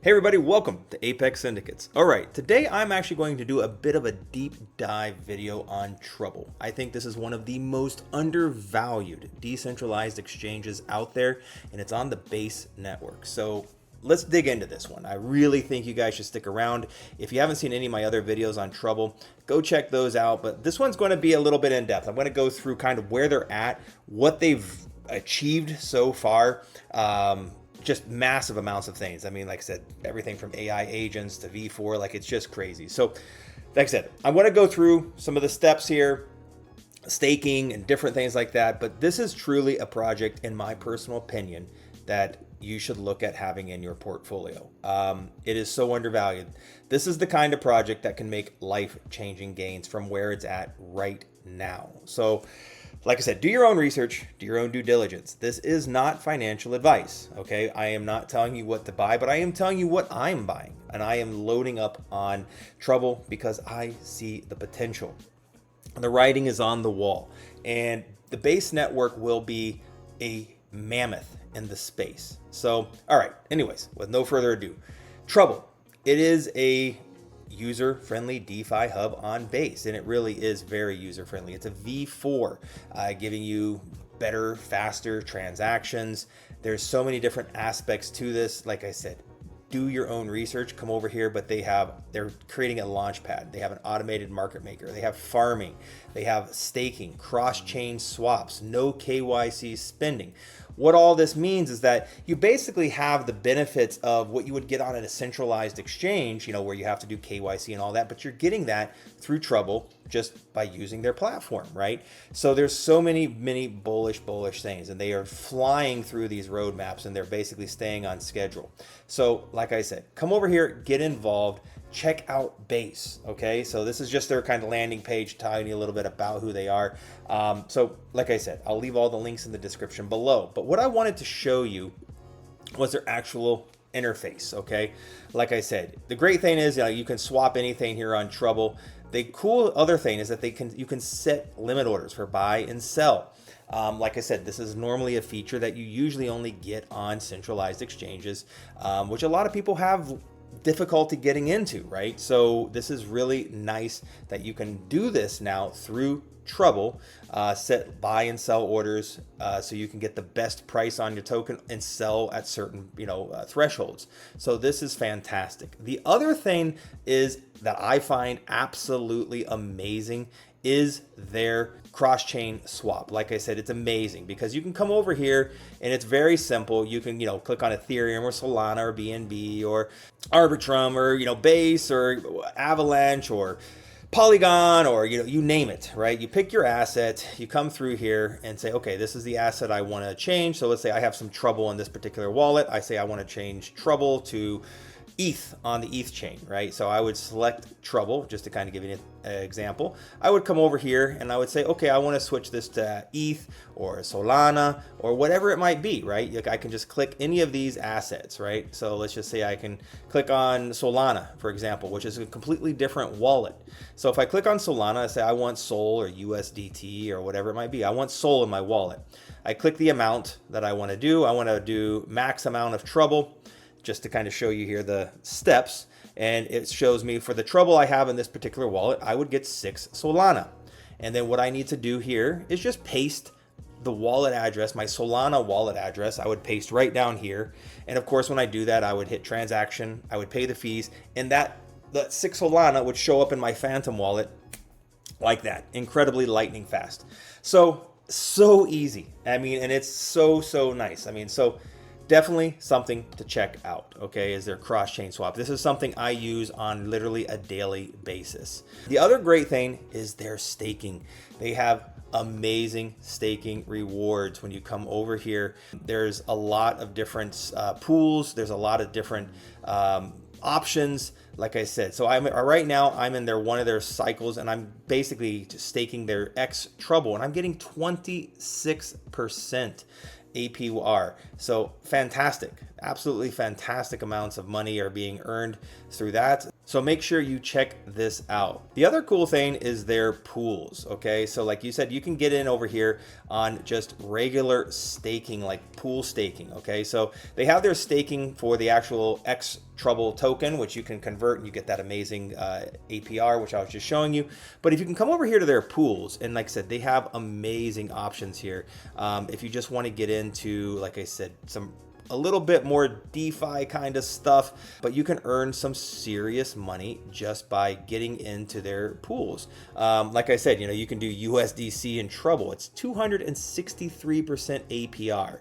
Hey everybody, welcome to Apex Syndicates. All right, today I'm actually going to do a bit of a deep dive video on Treble. I think this is one of the most undervalued decentralized exchanges out there, and it's on the Base network. So let's dig into this one. I really think you guys should stick around. If you haven't seen any of my other videos on Treble, go check those out. But this one's going to be a little bit in depth. I'm going to go through kind of where they're at, what they've achieved so far. Just massive amounts of things. I mean, like I said, everything from AI agents to V4, like it's just crazy. So like I said, I want to go through some of the steps here, staking and different things like that. But this is truly a project, in my personal opinion, that you should look at having in your portfolio. It is so undervalued. This is the kind of project that can make life-changing gains from where it's at right now. So like I said, do your own research, do your own due diligence. This is not financial advice, okay? I am not telling you what to buy, but I am telling you what I'm buying. And I am loading up on Treble because I see the potential. The writing is on the wall. And the Base network will be a mammoth in the space. So, all right, anyways, with no further ado, Treble. It is a user-friendly DeFi hub on Base, and it really is very user-friendly. It's a V4, giving you better, faster transactions. There's so many different aspects to this. Like I said, do your own research, come over here, but they're creating a launch pad. They have an automated market maker. They have farming. They have staking, cross-chain swaps, no KYC spending. What all this means is that you basically have the benefits of what you would get on a centralized exchange, you know, where you have to do KYC and all that, but you're getting that through Treble just by using their platform, right? So there's so many bullish things, and they are flying through these roadmaps, and they're basically staying on schedule. So like I said, come over here, get involved, check out Base, okay? So this is just their kind of landing page telling you a little bit about who they are. So like I said, I'll leave all the links in the description below. But what I wanted to show you was their actual interface, okay? Like I said, the great thing is, you can swap anything here on Treble. The cool other thing is that you can set limit orders for buy and sell. Like I said, this is normally a feature that you usually only get on centralized exchanges, which a lot of people have difficulty getting into, right? So this is really nice that you can do this now through Treble, set buy and sell orders, so you can get the best price on your token and sell at certain, thresholds. So this is fantastic. The other thing is that I find absolutely amazing is their cross-chain swap. Like I said, it's amazing because you can come over here and it's very simple. You can, click on Ethereum or Solana or BNB or Arbitrum or, Base or Avalanche or Polygon or, you name it, right? You pick your asset, you come through here and say, okay, this is the asset I want to change. So let's say I have some Treble in this particular wallet. I say I want to change Treble to ETH on the ETH chain, right? So I would select Treble, just to kind of give you an example. I would come over here and I would say, okay, I want to switch this to ETH or Solana or whatever it might be, right? Like I can just click any of these assets, right? So let's just say I can click on Solana, for example, which is a completely different wallet. So if I click on Solana, I say I want Sol or USDT or whatever it might be. I want Sol in my wallet. I click the amount that I want to do. I want to do max amount of Treble, just to kind of show you here the steps. And it shows me for the Treble I have in this particular wallet, I would get 6 Solana. And then what I need to do here is just paste the wallet address, my Solana wallet address. I would paste right down here. And of course, when I do that, I would hit transaction, I would pay the fees, and that 6 Solana would show up in my Phantom wallet like that, incredibly lightning fast. So easy. I mean, and it's so nice. I mean, so definitely something to check out, okay, is their cross-chain swap. This is something I use on literally a daily basis. The other great thing is their staking. They have amazing staking rewards when you come over here. There's a lot of different pools. There's a lot of different options, like I said. So right now I'm in one of their cycles, and I'm basically staking their X Treble, and I'm getting 26% APR. So fantastic, absolutely fantastic amounts of money are being earned through that. So make sure you check this out. The other cool thing is their pools, okay? So like you said, you can get in over here on just regular staking, like pool staking, okay? So they have their staking for the actual X Treble token, which you can convert and you get that amazing APR, which I was just showing you. But if you can come over here to their pools, and like I said, they have amazing options here. If you just want to get into, like I said, a little bit more DeFi kind of stuff, but you can earn some serious money just by getting into their pools. Like I said, you can do USDC and Treble. It's 263% APR.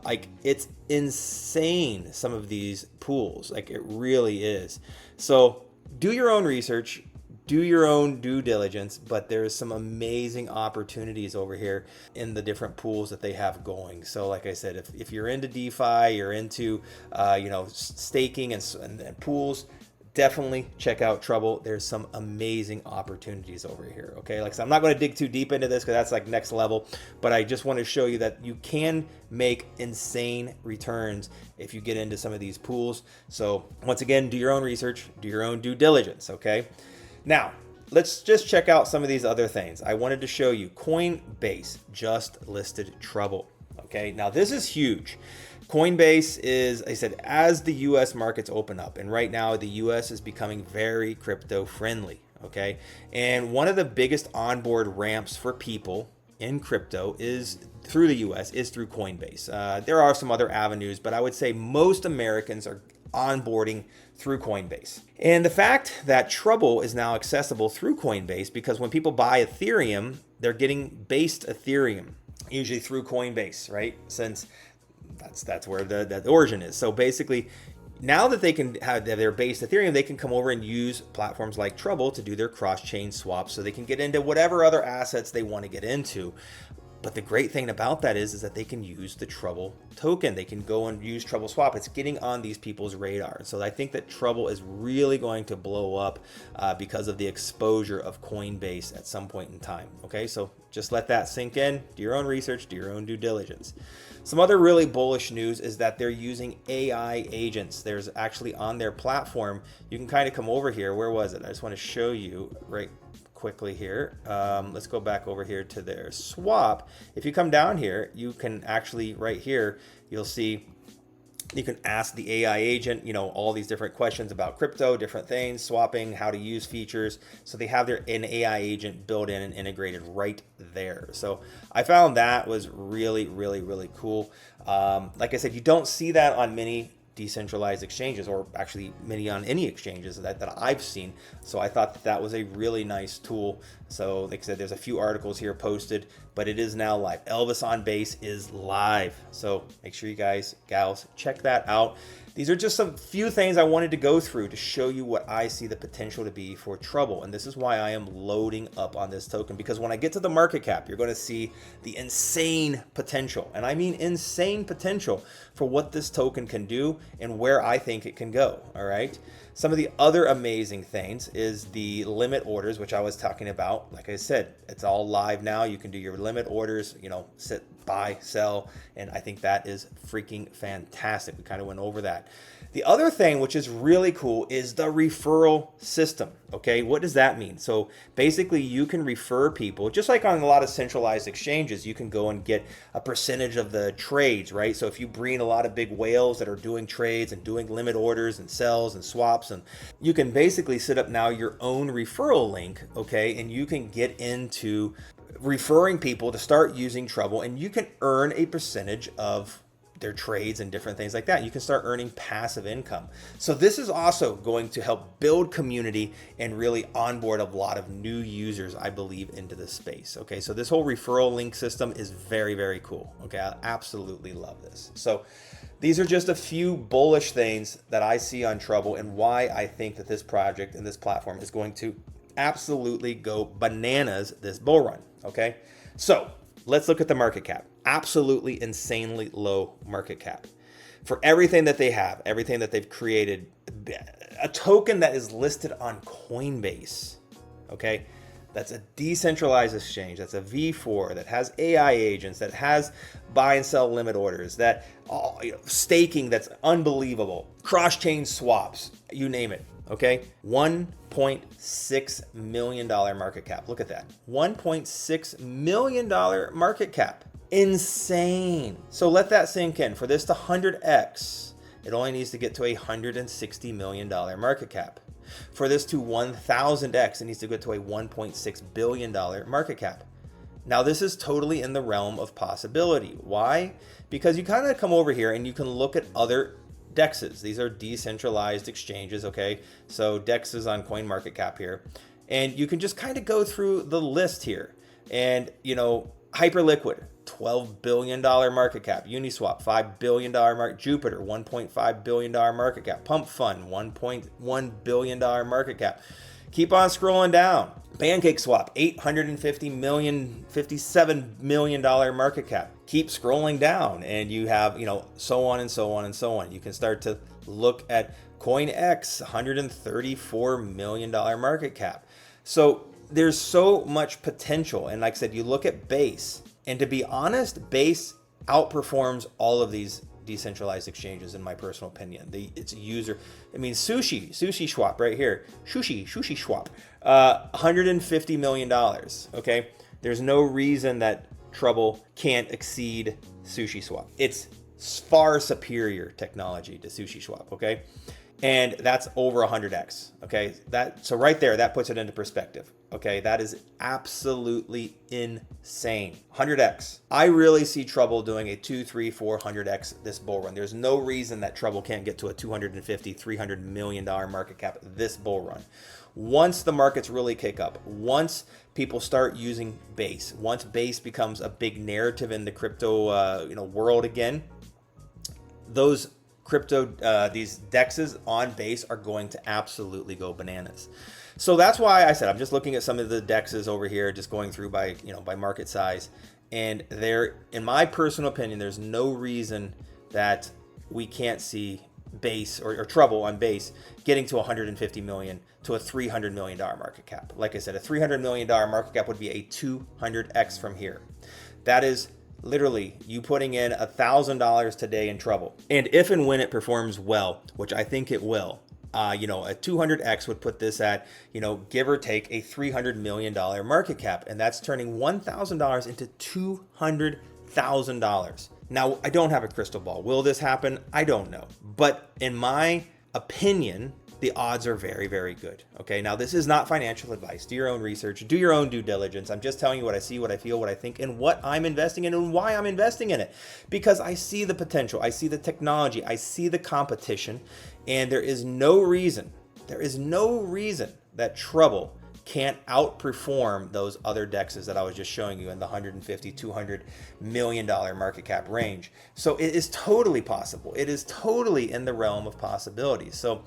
Like, it's insane, some of these pools. Like, it really is. So do your own research. Do your own due diligence, but there's some amazing opportunities over here in the different pools that they have going. So like I said, if you're into DeFi, you're into staking and pools, definitely check out Treble. There's some amazing opportunities over here. Okay, like I said, I'm not going to dig too deep into this because that's like next level, but I just want to show you that you can make insane returns if you get into some of these pools. So once again, do your own research, do your own due diligence. Okay. Now, let's just check out some of these other things. I wanted to show you Coinbase just listed Treble. Okay, now this is huge. Coinbase is, I said, as the US markets open up, and right now the US is becoming very crypto friendly. Okay, and one of the biggest onboard ramps for people in crypto is through the US, is through Coinbase. There are some other avenues, but I would say most Americans are onboarding through Coinbase. And the fact that Treble is now accessible through Coinbase, because when people buy Ethereum, they're getting based Ethereum, usually through Coinbase, right? Since that's where the origin is. So basically, now that they can have their based Ethereum, they can come over and use platforms like Treble to do their cross-chain swaps, so they can get into whatever other assets they want to get into. But the great thing about that is that they can use the Treble token. They can go and use Trebleswap. It's getting on these people's radar. So I think that Treble is really going to blow up because of the exposure of Coinbase at some point in time. Okay, so just let that sink in. Do your own research, do your own due diligence. Some other really bullish news is that they're using AI agents. There's actually on their platform, you can kind of come over here. Where was it? I just want to show you right quickly here. Let's go back over here to their swap. If you come down here, you can actually right here, you'll see you can ask the AI agent, all these different questions about crypto, different things, swapping, how to use features. So they have an AI agent built in and integrated right there. So I found that was really, really, really cool. Like I said, you don't see that on many decentralized exchanges, or actually many on any exchanges that I've seen. So I thought that was a really nice tool. So like I said, there's a few articles here posted, but it is now live. Elvis on Base is live. So make sure you guys, gals, check that out. These are just some few things I wanted to go through to show you what I see the potential to be for Treble. And this is why I am loading up on this token, because when I get to the market cap, you're going to see the insane potential. And I mean insane potential for what this token can do and where I think it can go. All right. Some of the other amazing things is the limit orders, which I was talking about. Like I said, it's all live now. You can do your limit orders, sit, buy, sell, and I think that is freaking fantastic. We kind of went over that. The other thing, which is really cool, is the referral system. Okay, what does that mean? So basically, you can refer people, just like on a lot of centralized exchanges. You can go and get a percentage of the trades, right? So if you bring a lot of big whales that are doing trades and doing limit orders and sells and swaps, and you can basically set up now your own referral link, okay, and you can get into referring people to start using Treble, and you can earn a percentage of their trades and different things like that. You can start earning passive income. So this is also going to help build community and really onboard a lot of new users, I believe, into this space. Okay, so this whole referral link system is very, very cool. Okay, I absolutely love this. So these are just a few bullish things that I see on Treble and why I think that this project and this platform is going to absolutely go bananas this bull run. Okay, so let's look at the market cap. Absolutely insanely low market cap for everything that they have, everything that they've created. A token that is listed on Coinbase. Okay, that's a decentralized exchange. That's a V4 that has AI agents, that has buy and sell limit orders, that staking that's unbelievable, cross-chain swaps, you name it. okay? $1.6 million market cap. Look at that. $1.6 million market cap. Insane. So let that sink in. For this to 100x, it only needs to get to a $160 million market cap. For this to 1000x, it needs to go to a $1.6 billion market cap. Now, this is totally in the realm of possibility. Why? Because you kind of come over here and you can look at other DEXs. These are decentralized exchanges, okay? So DEX is on CoinMarketCap here. And you can just kind of go through the list here. And, you know, Hyperliquid, $12 billion market cap. Uniswap, $5 billion market. Jupiter, $1.5 billion market cap. Pump Fund, $1.1 billion market cap. Keep on scrolling down. PancakeSwap, $57 million market cap. Keep scrolling down and you have, you know, so on and so on and so on. You can start to look at CoinX, $134 million market cap. So there's so much potential. And like I said, you look at Base, and to be honest, Base outperforms all of these decentralized exchanges in my personal opinion. It's a user. I mean, Sushi Swap right here. Sushi Swap, $150 million. Okay, there's no reason that Treble can't exceed Sushi Swap. It's far superior technology to Sushi Swap. Okay, and that's over 100x. Okay, so right there, that puts it into perspective. Okay, that is absolutely insane. 100x. I really see Treble doing a 200, 300, 400x this bull run. There's no reason that Treble can't get to a $250, $300 million market cap this bull run. Once the markets really kick up, once people start using Base, once Base becomes a big narrative in the crypto world again, those these DEXs on Base are going to absolutely go bananas. So that's why I said I'm just looking at some of the DEXs over here, just going through by market size, and there, in my personal opinion, there's no reason that we can't see Base or Treble on Base getting to 150 million to a $300 million market cap. Like I said, a $300 million market cap would be a 200x from here. That is literally you putting in $1,000 today in Treble. And if and when it performs well, which I think it will, a 200x would put this at, give or take a $300 million market cap. And that's turning $1,000 into $200,000. Now, I don't have a crystal ball. Will this happen? I don't know. But in my opinion, the odds are very, very good. Okay, now this is not financial advice. Do your own research, do your own due diligence. I'm just telling you what I see, what I feel, what I think, and what I'm investing in and why I'm investing in it. Because I see the potential, I see the technology, I see the competition, and there is no reason that Treble can't outperform those other DEXs that I was just showing you in the 150, $200 million market cap range. So it is totally possible. It is totally in the realm of possibilities. So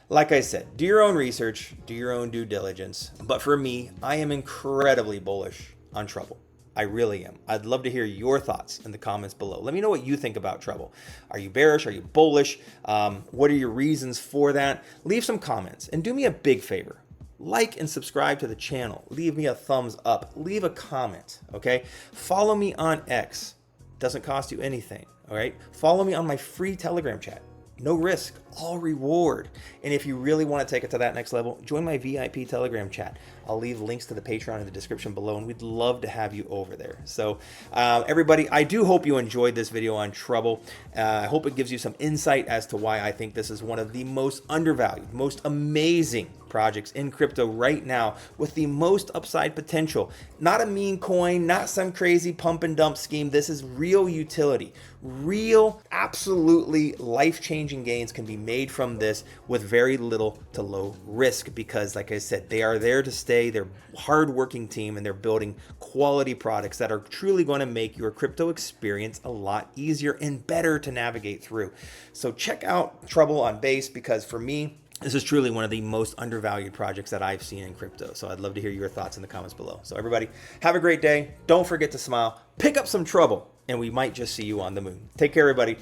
like I said, do your own research, do your own due diligence. But for me, I am incredibly bullish on Treble. I really am. I'd love to hear your thoughts in the comments below. Let me know what you think about Treble. Are you bearish? Are you bullish? What are your reasons for that? Leave some comments and do me a big favor. Like and subscribe to the channel. Leave me a thumbs up. Leave a comment, okay? Follow me on X. Doesn't cost you anything, all right? Follow me on my free Telegram chat. No risk, all reward. And if you really want to take it to that next level, join my VIP Telegram chat. I'll leave links to the Patreon in the description below, and we'd love to have you over there. So everybody, I do hope you enjoyed this video on Treble. I hope it gives you some insight as to why I think this is one of the most undervalued, most amazing projects in crypto right now with the most upside potential. Not a meme coin, not some crazy pump and dump scheme. This is real utility. Real, absolutely life-changing gains can be made from this with very little to low risk because, like I said, they are there to stay. They're a hard-working team and they're building quality products that are truly going to make your crypto experience a lot easier and better to navigate through. So check out Treble on Base because for me, this is truly one of the most undervalued projects that I've seen in crypto. So I'd love to hear your thoughts in the comments below. So everybody, have a great day. Don't forget to smile, pick up some Treble, and we might just see you on the moon. Take care, everybody.